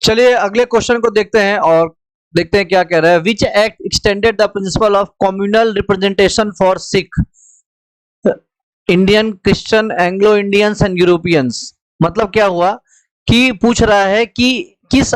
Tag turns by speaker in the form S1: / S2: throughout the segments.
S1: चलिए अगले क्वेश्चन को देखते हैं और देखते हैं क्या कह रहा है। Which act extended the principle of communal representation for Sikh Indian Christian Anglo Indians and Europeans. मतलब क्या हुआ कि पूछ रहा है कि किस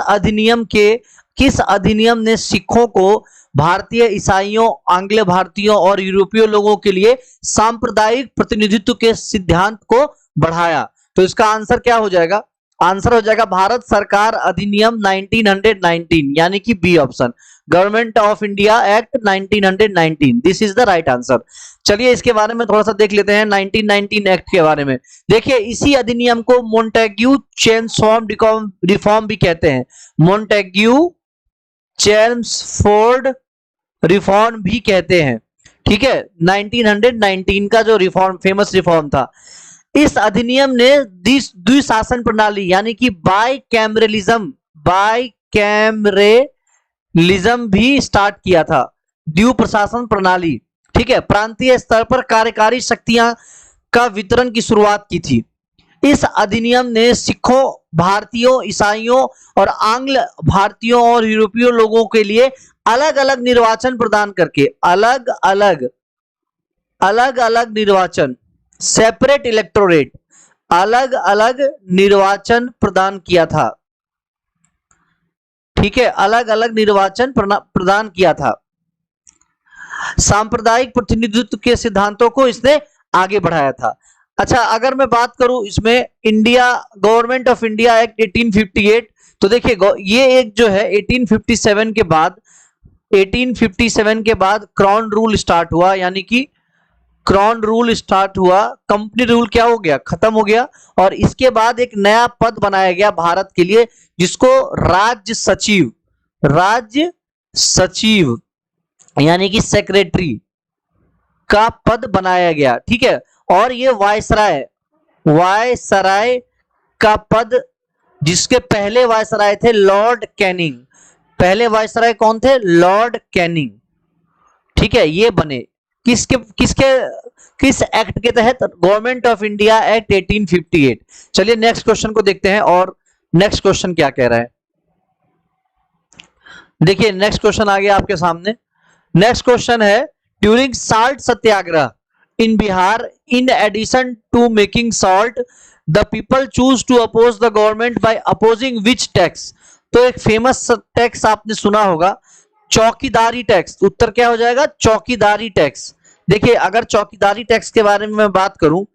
S1: अधिनियम ने सिखों को भारतीय ईसाइयों, आंग्ल भारतीयों और यूरोपीय लोगों के लिए सांप्रदायिक प्रतिनिधित्व के सिद्धांत को बढ़ाया। तो इसका आंसर क्या हो जाएगा? आंसर हो जाएगा भारत सरकार अधिनियम 1919, यानी कि B option, government of India act 1919। This is the right answer. चलिए इसके बारे में थोड़ा सा देख लेते हैं 1919 एक्ट के बारे में। देखिए इसी अधिनियम को मोंटेग्यू चेम्सफोर्ड रिफॉर्म भी कहते हैं। मोंटेग्यू चेम्सफोर्ड रिफॉर्म भी कहते हैं। ठीक है, 1919 का जो रिफॉर्म, फेमस रिफॉर्म था। इस अधिनियम ने द्विशासन प्रणाली यानी कि बाइकैमरलिज्म भी स्टार्ट किया था। द्वि प्रशासन प्रणाली, ठीक है, प्रांतीय स्तर पर कार्यकारी शक्तियां का वितरण की शुरुआत की थी। इस अधिनियम ने सिखों, भारतीयों, ईसाइयों और आंग्ल भारतीयों और यूरोपीय लोगों के लिए अलग अलग निर्वाचन प्रदान करके अलग अलग निर्वाचन, सेपरेट इलेक्टोरेट, अलग अलग निर्वाचन प्रदान किया था। ठीक है, अलग अलग निर्वाचन प्रदान किया था। सांप्रदायिक प्रतिनिधित्व के सिद्धांतों को इसने आगे बढ़ाया था। अच्छा, अगर मैं बात करूं इसमें India government of India act 1858, तो देखिए ये एक जो है 1857 के बाद क्राउन रूल स्टार्ट हुआ, यानी कि क्राउन रूल स्टार्ट हुआ, कंपनी रूल क्या हो गया, खत्म हो गया। और इसके बाद एक नया पद बनाया गया भारत के लिए, जिसको राज्य सचिव यानी कि सेक्रेटरी का पद बनाया गया। ठीक है, और ये वायसराय का पद, जिसके पहले वायसराय थे लॉर्ड कैनिंग। पहले वायसराय कौन थे? Lord Canning. ठीक है, ये बने किस एक्ट के तहत? Government of India act 1858। चलिए नेक्स्ट क्वेश्चन को देखते हैं और नेक्स्ट क्वेश्चन क्या कह रहा है। देखिए नेक्स्ट क्वेश्चन आ गया आपके सामने। नेक्स्ट क्वेश्चन है, during salt Satyagraha in Bihar, in addition to making salt, the people choose to oppose the government by opposing which tax. तो एक फेमस टैक्स आपने सुना होगा, चौकीदारी टैक्स। उत्तर क्या हो जाएगा? चौकीदारी टैक्स। देखिए अगर चौकीदारी टैक्स के बारे में मैं बात करूं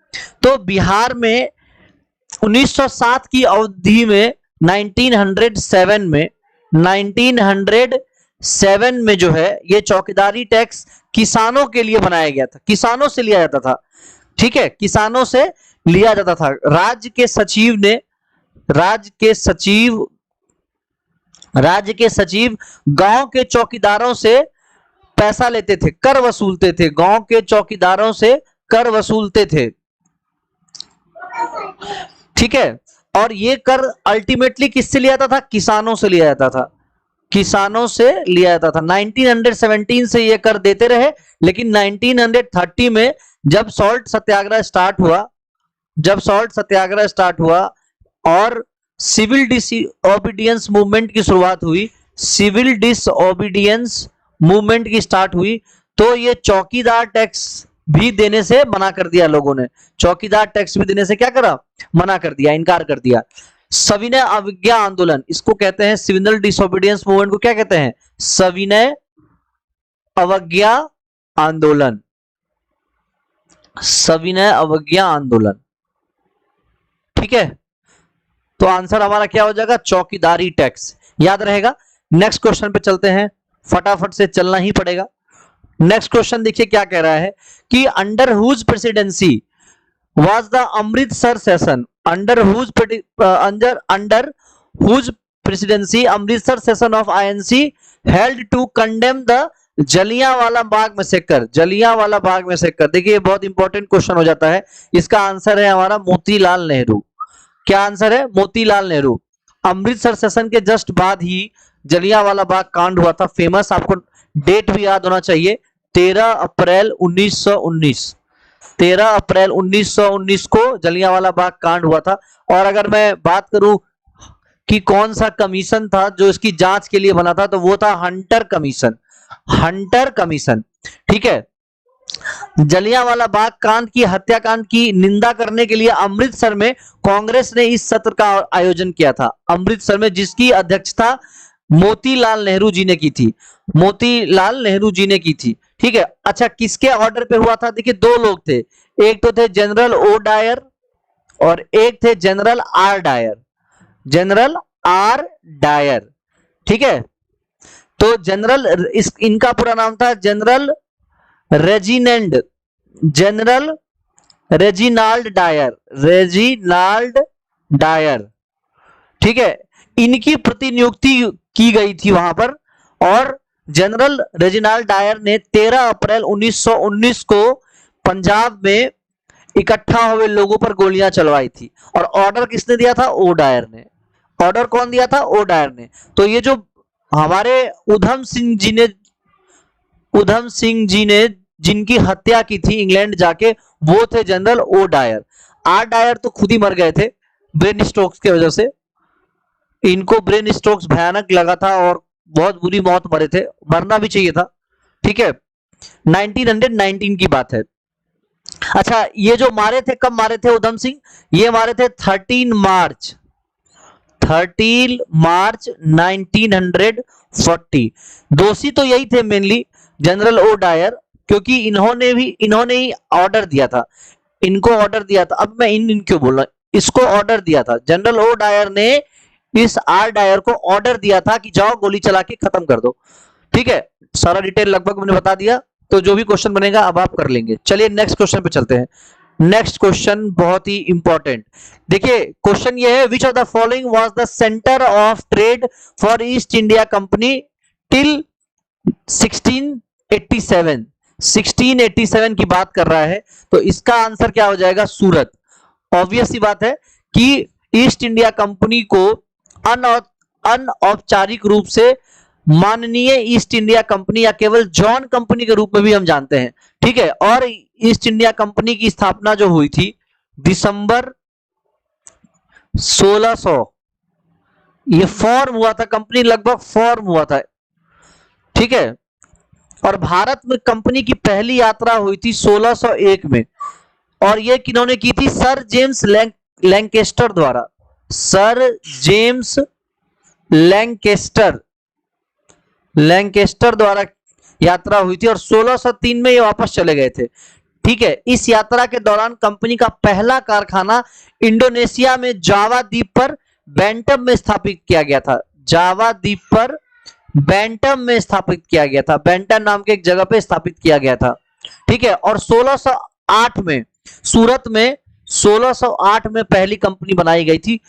S1: तो बिहार में 1907 की अवधि में 1907 में जो है ये चौकीदारी टैक्स किसानों के लिए बनाया गया था, किसानों से लिया जाता था। ठीक है, किसानों से लिया जाता था। राज्य के सचिव गांव के चौकीदारों से पैसा लेते थे, कर वसूलते थे, गांव के चौकीदारों से कर वसूलते थे। ठीक है, और ये कर अल्टीमेटली किससे लिया जाता था? किसानों से लिया जाता था, किसानों से लिया जाता था। 1917 से ये कर देते रहे, लेकिन 1930 में जब सॉल्ट सत्याग्रह स्टार्ट हुआ और सिविल डिसओबीडियंस मूवमेंट की शुरुआत हुई, सिविल डिसओबीडियंस मूवमेंट की स्टार्ट हुई, तो ये चौकीदार टैक्स भी देने से मना कर दिया लोगों ने। चौकीदार टैक्स भी देने से क्या करा? मना कर दिया, इनकार कर दिया। सविनय अवज्ञा आंदोलन, इसको कहते हैं सिविल डिसओबीडियंस मूवमेंट को क्या कहते हैं? सविनय अवज्ञा आंदोलन। सविनय अवज्ञा आंदोलन। ठीक है, तो आंसर हमारा क्या हो जाएगा? चौकीदारी टैक्स। याद रहेगा। नेक्स्ट क्वेश्चन पे चलते हैं, फटाफट से चलना ही पड़ेगा। नेक्स्ट क्वेश्चन देखिए क्या कह रहा है कि under whose presidency was the Amritsar session, under whose presidency Amritsar session of INC held to condemn the Jallianwala Bagh massacre. Jallianwala Bagh massacre, देखिए बहुत इंपॉर्टेंट क्वेश्चन हो जाता है। इसका आंसर है हमारा मोतीलाल नेहरू। क्या आंसर है? मोतीलाल नेहरू। अमृतसर सेशन के जस्ट बाद ही जलियांवाला बाग कांड हुआ था, फेमस। आपको डेट भी याद होना चाहिए, 13 अप्रैल 1919। 13 अप्रैल 1919 को जलियांवाला बाग कांड हुआ था। और अगर मैं बात करूं कि कौन सा कमीशन था जो इसकी जांच के लिए बना था, तो वो था हंटर कमीशन। हंटर कमीशन, ठीक है। जलियांवाला बाग कांड की हत्याकांड की निंदा करने के लिए अमृतसर में कांग्रेस ने इस सत्र का आयोजन किया था, अमृतसर में, जिसकी अध्यक्षता मोतीलाल नेहरू जी ने की थी। मोतीलाल नेहरू जी ने की थी, ठीक है। अच्छा, किसके ऑर्डर पे हुआ था? देखिए, दो लोग थे, एक तो थे जनरल ओ डायर और एक थे general R Dyer. General R Dyer, ठीक है। तो जनरल, इनका पूरा नाम था general Reginald, general Reginald Dyer, Reginald Dyer, ठीक है। इनकी प्रतिनियुक्ति की गई थी वहां पर, और जनरल रेजिनाल्ड डायर ने 13 अप्रैल 1919 को पंजाब में इकट्ठा हुए लोगों पर गोलियां चलवाई थी। और ऑर्डर किसने दिया था? ओ डायर ने। ऑर्डर कौन दिया था? ओ डायर ने। तो ये जो हमारे उधम सिंह जी ने जिनकी हत्या की थी इंग्लैंड जाके, वो थे General O Dyer. R Dyer तो खुद ही मर गए थे ब्रेन स्ट्रोक्स की वजह से। इनको ब्रेन स्ट्रोक्स भयानक लगा था और बहुत बुरी मौत मरे थे, मरना भी चाहिए था, ठीक है। 1919 की बात है। अच्छा, ये जो मारे थे, कब मारे थे उधम सिंह? ये मारे थे 13 मार्च 1940। दोषी तो यही थे मेनली जनरल ओ डायर, क्योंकि इन्होंने ही ऑर्डर दिया था, इनको ऑर्डर दिया था। अब मैं इन क्यों बोल रहा हूं, इसको ऑर्डर दिया था जनरल ओ डायर ने, इस आर डायर को ऑर्डर दिया था कि जाओ गोली चला के खत्म कर दो, ठीक है। सारा डिटेल लगभग मैंने बता दिया, तो जो भी क्वेश्चन बनेगा अब आप कर लेंगे। चलिए नेक्स्ट क्वेश्चन पे चलते हैं। नेक्स्ट क्वेश्चन बहुत ही इंपॉर्टेंट। देखिए, क्वेश्चन ये है, which of the following was the centre of trade for east India company till 1687? 1687 की बात कर रहा है, तो इसका आंसर क्या हो जाएगा? सूरत। ऑब्वियस सी बात है कि ईस्ट इंडिया कंपनी को अनौपचारिक रूप से माननीय ईस्ट इंडिया कंपनी या केवल जॉन कंपनी के रूप में भी हम जानते हैं, ठीक है। और ईस्ट इंडिया कंपनी की स्थापना जो हुई थी दिसंबर 1600, ये फॉर्म हुआ था, कंपनी लगभग फॉर्म हुआ था, ठीक है। और भारत में कंपनी की पहली यात्रा हुई थी 1601 में, और ये किन्होंने की थी? सर जेम्स लैंकेस्टर द्वारा। सर जेम्स लैंकेस्टर द्वारा यात्रा हुई थी, और 1603 में ये वापस चले गए थे, ठीक है। इस यात्रा के दौरान कंपनी का पहला कारखाना इंडोनेशिया में जावा द्वीप पर बैंटम में स्थापित किया गया था। जावा द्वीप पर बैंटम में स्थापित किया गया था, बैंटम नाम के एक जगह पे स्थापित किया गया था, ठीक है। और 1608 में सूरत में 1608 में पहली कंपनी बनाई गई थी।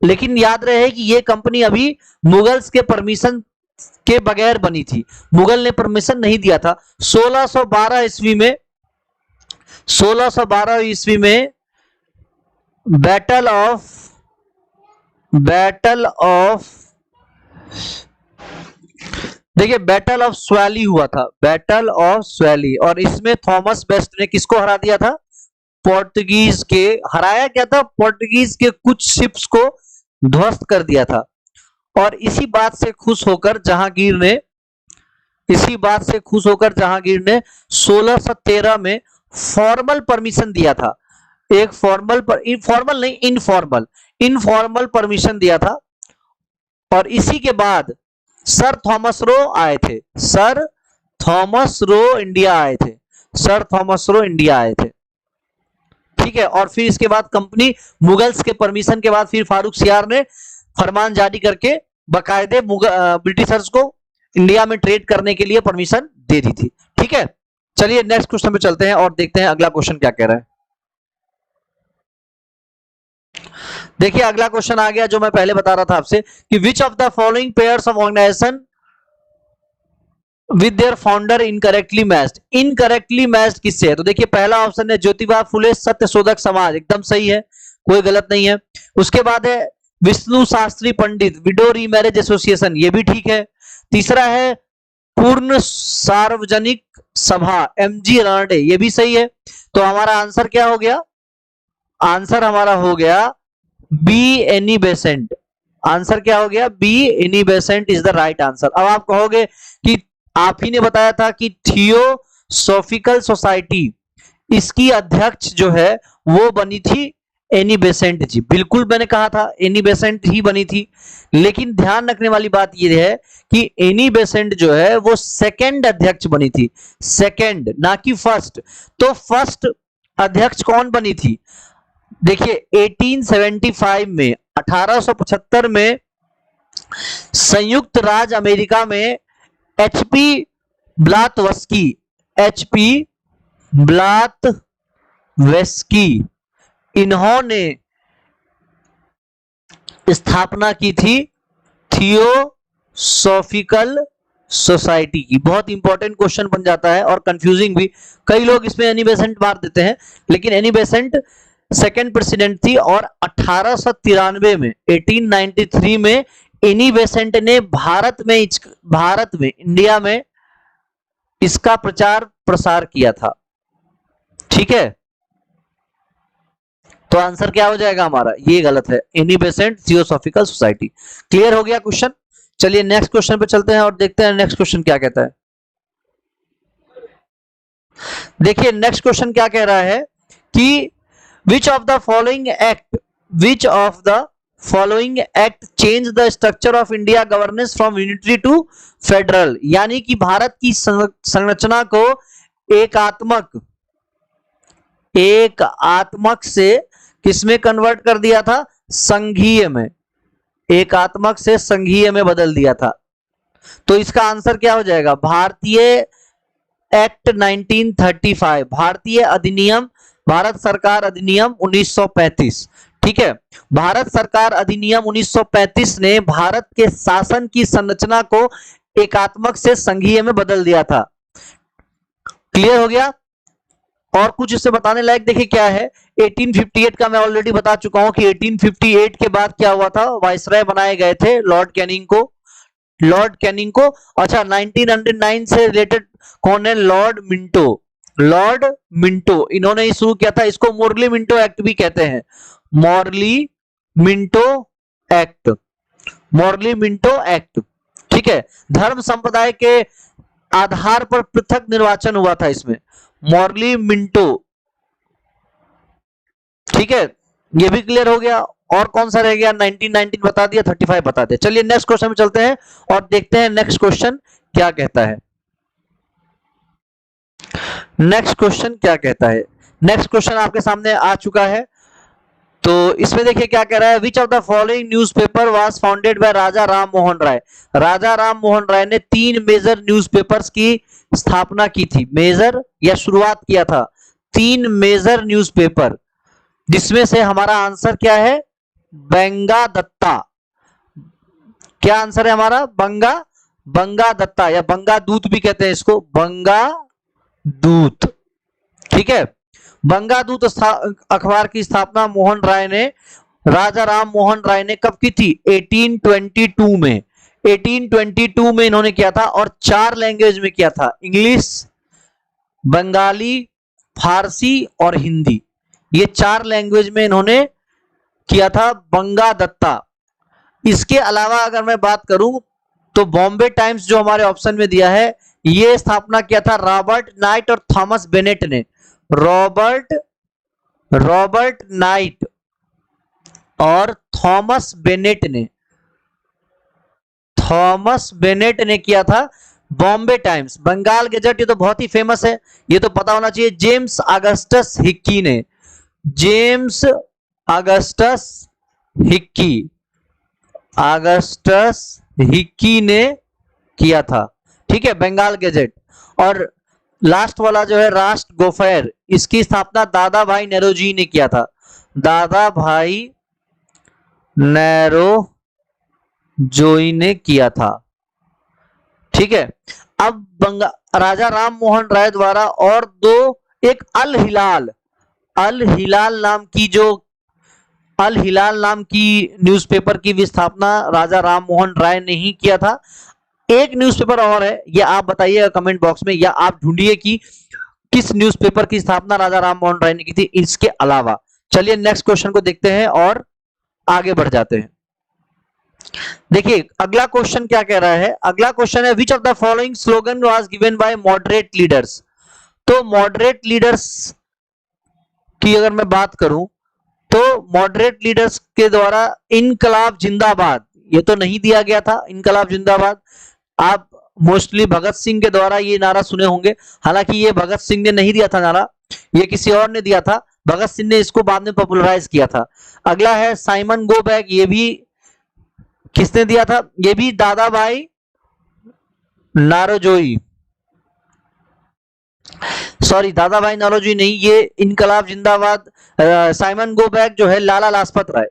S1: लेकिन याद रहे कि यह कंपनी अभी मुगल्स के परमिशन के बगैर बनी थी, मुगल ने परमिशन नहीं दिया था। 1612 ईस्वी में बैटल ऑफ स्वैली हुआ था, बैटल ऑफ स्वैली, और इसमें थॉमस बेस्ट ने किसको हरा दिया था? पोर्टुगीज के। हराया क्या था? पोर्टुगीज के कुछ शिप्स को ध्वस्त कर दिया था। और इसी बात से खुश होकर जहांगीर ने 1613 में फॉर्मल परमिशन दिया था, एक इनफॉर्मल परमिशन दिया था। और इसी के बाद सर थॉमस रो आए थे, सर थॉमस रो इंडिया आए थे, ठीक है। और फिर इसके बाद कंपनी मुगल्स के परमिशन के बाद फिर फारूक सियार ने फरमान जारी करके बकायदे ब्रिटिशर्स को इंडिया में ट्रेड करने के लिए परमिशन दे दी थी, ठीक है। चलिए नेक्स्ट क्वेश्चन पे चलते हैं और देखते हैं अगला क्वेश्चन क्या कह रहा है। देखिए, अगला क्वेश्चन आ गया जो मैं पहले बता रहा था आपसे कि which of the following pairs of organisation with their founder incorrectly matched किससे है? तो देखिए, पहला ऑप्शन है ज्योतिबा फुले सत्यशोधक समाज, एकदम सही है, कोई गलत नहीं है। उसके बाद है विष्णु शास्त्री पंडित, विडो रीमैरेज एसोसिएशन, ये भी ठीक है। तीसरा है पूर्ण सार्वजनिक सभा, एमजी रानडे, ये भी सही है। तो हमारा आंसर क्या हो गया? आंसर हमारा हो गया बी एनी बेसेंट, आंसर क्या हो गया? B, Annie Besant is the right answer. अब आप कहोगे कि आप ही ने बताया था कि थियोसॉफिकल सोसाइटी, इसकी अध्यक्ष जो है वो बनी थी एनी बेसेंट जी। बिल्कुल मैंने कहा था एनी बेसेंट ही बनी थी, लेकिन ध्यान रखने वाली बात ये है कि एनी बेसेंट जो है वो सेकंड अध्यक्ष बनी थी, सेकंड, ना कि फर्स्ट। तो फर्स्ट अध्यक्ष कौन बनी थी? देखिए 1875 में, 1875 में संयुक्त राज्य अमेरिका में एचपी ब्लातवस्की, एचपी ब्लातवेस्की, इन्होंने स्थापना की थी थियोसॉफिकल सोसाइटी की। बहुत इंपॉर्टेंट क्वेश्चन बन जाता है और कंफ्यूजिंग भी। कई लोग इसमें एनी बेसेंट मार देते हैं, लेकिन एनी बेसेंट सेकंड प्रेसिडेंट थी। और 1893 में, 1893 में एनी बेसेंट ने भारत में इंडिया में इसका प्रचार प्रसार किया था। ठीक है, तो आंसर क्या हो जाएगा हमारा? ये गलत है, Annie Besant theosophical society. Clear हो गया क्वेश्चन? चलिए नेक्स्ट क्वेश्चन पे चलते हैं और देखते हैं नेक्स्ट क्वेश्चन क्या कहता है। देखिए नेक्स्ट क्वेश्चन क्या कह रहा है कि which of the following act change the structure of India governance from unitary to federal, यानी कि भारत की संरचना को एकात्मक से किसमें कन्वर्ट कर दिया था? संघीय में, एकात्मक से संघीय में बदल दिया था। तो इसका आंसर क्या हो जाएगा? भारतीय एक्ट 1935, भारतीय अधिनियम, भारत सरकार अधिनियम 1935। ठीक है, भारत सरकार अधिनियम 1935 ने भारत के शासन की संरचना को एकात्मक से संघीय में बदल दिया था। क्लियर हो गया? और कुछ इससे बताने लायक देखिए क्या है। 1858 का मैं ऑलरेडी बता चुका हूं कि 1858 के बाद क्या हुआ था? वाइसराय बनाए गए थे लॉर्ड कैनिंग को। अच्छा, 1909 से रिलेटेड कौन है? लॉर्ड मिंटो, इन्होंने ही शुरू किया था। इसको मोरली मिंटो एक्ट भी कहते हैं, मोरली मिंटो एक्ट। ठीक है, धर्म संप्रदाय के आधार पर पृथक निर्वाचन हुआ था इसमें, मोरली मिंटो। ठीक है, ये भी क्लियर हो गया। और कौन सा रह गया? 1919 बता दिया, 35 बता दिया। चलिए नेक्स्ट क्वेश्चन में चलते हैं और देखते हैं नेक्स्ट क्वेश्चन क्या कहता है। नेक्स्ट क्वेश्चन आपके सामने आ चुका है। तो इसमें देखिए क्या कह रहा है। Which of the following newspaper was founded by Raja Ram Mohan Roy. Raja Ram Mohan Roy ने 3 मेजर न्यूज़पेपर्स की स्थापना की थी, मेजर या शुरुआत किया था 3 मेजर न्यूज़पेपर, जिसमें से हमारा आंसर क्या है? बंगा दत्ता। क्या आंसर है हमारा? बंगा दत्ता, या बंगा दूत भी कहते हैं इसको, बंगा दूत। ठीक है, बंगा दूत अखबार की स्थापना राजा राम मोहन राय ने कब की थी? 1822 में। 1822 में इन्होंने किया था और 4 लैंग्वेज में किया था, इंग्लिश, बंगाली, फारसी और हिंदी। ये 4 लैंग्वेज में इन्होंने किया था, बंगा दत्ता। इसके अलावा अगर मैं बात करूं तो बॉम्बे टाइम्स जो हमारे ऑप्शन में दिया है, ये स्थापना किया था रॉबर्ट नाइट और थॉमस बेनेट ने। रॉबर्ट नाइट और थॉमस बेनेट ने किया था बॉम्बे टाइम्स। बंगाल गैजेट ये तो बहुत ही फेमस है, ये तो पता होना चाहिए, जेम्स अगस्टस हिक्की ने किया था। ठीक है, बंगाल गैजेट। और लास्ट वाला जो है राष्ट्र गोफेर, इसकी स्थापना दादा भाई नौरोजी ने किया था, दादा भाई नौरोजी ने किया था। ठीक है, अब राजा राम मोहन राय द्वारा और 2, एक अल हिलाल नाम की न्यूज़पेपर की भी स्थापना राजा राम मोहन राय ने ही किया था। एक न्यूज़पेपर और है, ये आप बताइएगा कमेंट बॉक्स में, या आप ढूंढिए कि किस न्यूज़पेपर की स्थापना राजा राम मोहन राय ने की थी इसके अलावा। चलिए नेक्स्ट क्वेश्चन को देखते हैं और आगे बढ़ जाते हैं। देखिए अगला क्वेश्चन क्या कह रहा है, अगला क्वेश्चन है which of the following slogan was given by moderate leaders. तो मॉडरेट लीडर्स की अगर मैं बात करूं तो मॉडरेट लीडर्स के द्वारा इनकलाब जिंदाबाद, ये तो नहीं दिया गया था इनकलाब जिंदाबाद। आप मोस्टली भगत सिंह के द्वारा ये नारा सुने होंगे, हालांकि ये भगत सिंह ने नहीं दिया था नारा, ये किसी और ने दिया था, भगत सिंह ने इसको बाद में पॉपुलराइज किया था। अगला है साइमन गो बैक, ये भी किसने दिया था, ये भी दादा भाई नारोजोई, सॉरी दादा भाई नारोजी नहीं, ये इनकलाब जिंदाबाद साइमन गो बैक जो है लाला लाजपत राय,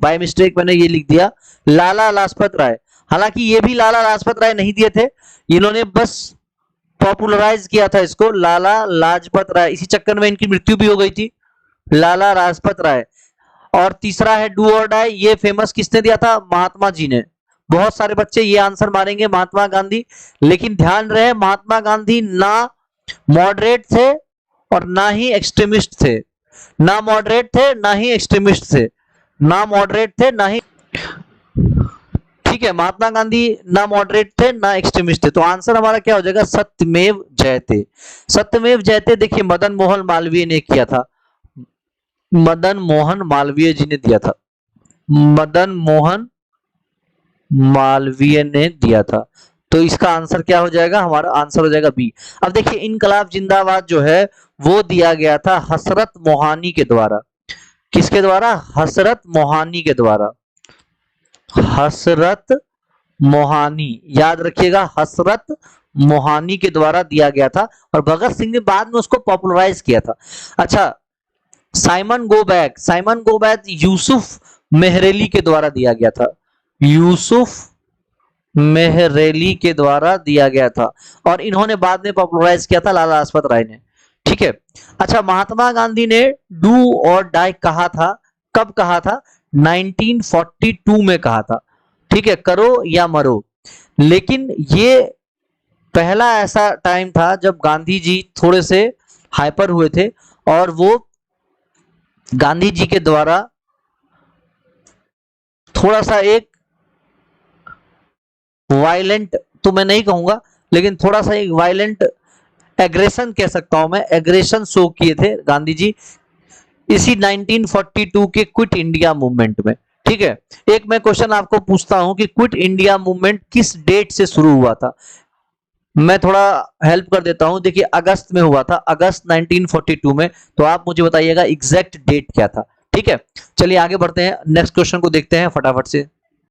S1: बाय मिस्टेक मैंने ये लिख दिया लाला लाजपत राय। हालांकि ये भी लाला लाजपत राय नहीं दिए थे, इन्होंने बस पॉपुलराइज किया था इसको लाला लाजपत राय, इसी चक्कर में इनकी मृत्यु भी हो गई थी, लाला लाजपत राय। और तीसरा है डू और डाई, ये फेमस किसने दिया था, महात्मा जी ने। बहुत सारे बच्चे ये आंसर मारेंगे महात्मा गांधी, लेकिन ध्यान रहे महात्मा गांधी ना मॉडरेट थे और ना ही एक्सट्रीमिस्ट थे, ना मॉडरेट थे ना ही एक्सट्रीमिस्ट थे, ना मॉडरेट थे ना ही, ठीक है, महात्मा गांधी ना मॉडरेट थे ना एक्सट्रीमिस्ट थे। तो आंसर हमारा क्या हो जाएगा, सत्यमेव जयते। सत्यमेव जयते देखिए मदन मोहन मालवीय ने किया था, मदन मोहन मालवीय जी ने दिया था, मदन मोहन मालवीय ने दिया था। तो इसका आंसर क्या हो जाएगा, हमारा आंसर हो जाएगा बी। अब देखिए इनकलाब जिंदाबाद जो है वो दिया गया था हसरत मोहानी के द्वारा, किसके द्वारा, हसरत मोहानी के द्वारा, हसरत मोहानी, याद रखिएगा हसरत मोहानी के द्वारा दिया गया था, और भगत सिंह ने बाद में उसको पॉपुलराइज किया था। अच्छा Simon go back, Simon go back Yusuf Meherally के द्वारा दिया गया था, यूसुफ मेहरेली के द्वारा दिया गया था, और इन्होंने बाद में पॉपुलराइज किया था लाला लाजपत राय ने, ठीक है। अच्छा महात्मा गांधी ने डू और डाई कहा था, कब कहा था, 1942 में कहा था, ठीक है, करो या मरो। लेकिन ये पहला ऐसा टाइम था जब गांधी जी थोड़े से हाइपर हुए थे, और वो गांधी जी के द्वारा थोड़ा सा एक वायलेंट तो मैं नहीं कहूंगा, लेकिन थोड़ा सा एक वायलेंट एग्रेशन कह सकता हूं मैं, एग्रेशन शो किए थे गांधी जी इसी 1942 के क्विट इंडिया मूवमेंट में, ठीक है। एक मैं क्वेश्चन आपको पूछता हूं कि क्विट इंडिया मूवमेंट किस डेट से शुरू हुआ था, मैं थोड़ा हेल्प कर देता हूं, देखिए अगस्त में हुआ था, अगस्त 1942 में, तो आप मुझे बताइएगा एग्जैक्ट डेट क्या था, ठीक है। चलिए आगे बढ़ते हैं, नेक्स्ट क्वेश्चन को देखते हैं फटाफट से।